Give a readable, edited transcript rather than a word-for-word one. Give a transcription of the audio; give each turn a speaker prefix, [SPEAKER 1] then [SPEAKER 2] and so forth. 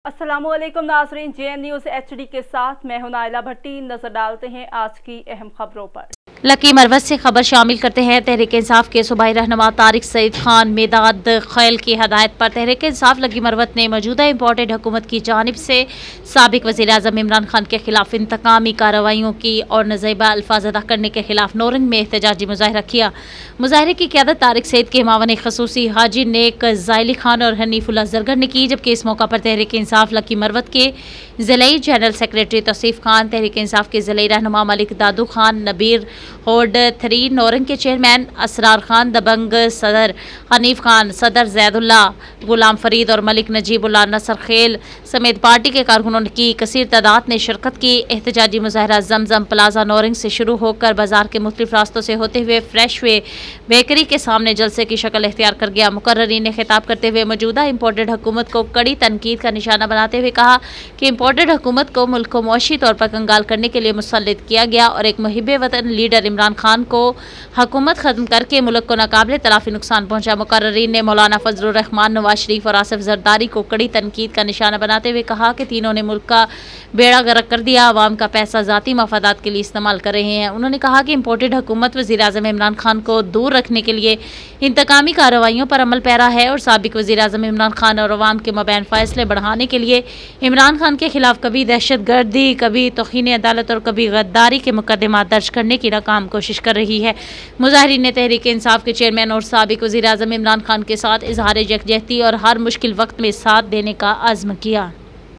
[SPEAKER 1] अस्सलामुअलैकुम नाज़रीन, JN news HD के साथ मैं हूं नाइला भट्टी। नजर डालते हैं आज की अहम खबरों पर।
[SPEAKER 2] लकी मरवत से खबर शामिल करते हैं। तहरीक इंसाफ के सूबाई रहनुमा तारिक सईद खान मेदाद खैल की हदायत पर तहरीक इंसाफ लकी मरवत ने मौजूदा इम्पोर्टेड हुकूमत की जानिब से साबिक वज़ीर आज़म इमरान खान के खिलाफ इंतकामी कार्रवाइयों की और नज़ीबा अल्फाज अदा करने के खिलाफ नौरंग में एहतजाजी मुजाहरा किया। मुजाहरे की क़यादत तारिक सईद के मावन खसूसी हाजी नेक ज़ायली खान और हनीफुल्लाह ज़रगर ने की, जबकि इस मौका पर तहरीक इंसाफ लकी मरवत के ज़िलाई जनरल सेक्रेटरी तौसीफ खान, तहरीक इंसाफ के ज़िलाई रहनुमा मलिक दादू खान, नबीर होड 3 नौरंग के चेयरमैन असरार खान, दबंग सदर हनीफ खान, सदर जैदुल्ला, गुलाम फरीद और मलिक नजीबुल्ला नसर खेल समेत पार्टी के कारकुनों की कसीर तादाद ने शिरकत की। एहतजाजी मुजाहरा जमजम प्लाजा नौरंग से शुरू होकर बाजार के मुख्तलिफ रास्तों से होते हुए फ्रेश वे बेकरी के सामने जलसे की शक्ल इख्तियार कर गया। मुकर्ररीन ने खिताब करते हुए मौजूदा इम्पोर्टेड हुकूमत को कड़ी तनकीद का निशाना बनाते हुए कहा कि इम्पोर्टेड हुकूमत को मुल्क को मुआशी तौर पर कंगाल करने के लिए मुसल्लित किया गया और एक मुहिब वतन लीडर इमरान खान को हुकूमत खत्म करके मुल्क को नाकाबिले तलाफी नुकसान पहुंचा। मुकर्ररीन ने मौलाना फजलुर रहमान, नवाज शरीफ और आसिफ जरदारी को कड़ी तनकीद का निशाना बनाते हुए कहा कि तीनों ने मुल्क का बेड़ा गर्क कर दिया, आवाम का पैसा ज़ाती मफादात के लिए इस्तेमाल कर रहे हैं। उन्होंने कहा कि इम्पोर्टेड हुकूमत वज़ीर आज़म इमरान खान को दूर रखने के लिए इंतकामी कार्रवाइयों पर अमल पैरा है और साबिक वज़ीर आज़म इमरान खान और अवाम के मबैन फैसले बढ़ाने के लिए इमरान खान के खिलाफ कभी दहशत गर्दी, कभी तौहीन अदालत और कभी गद्दारी के मुकदमा दर्ज करने की नाकाम कोशिश कर रही है। मुजाहिरीन ने तहरीक इंसाफ के चेयरमैन और साबिक वज़ीर आज़म इमरान खान के साथ इजहार यकजहती और हर मुश्किल वक्त में साथ देने का अज़्म किया।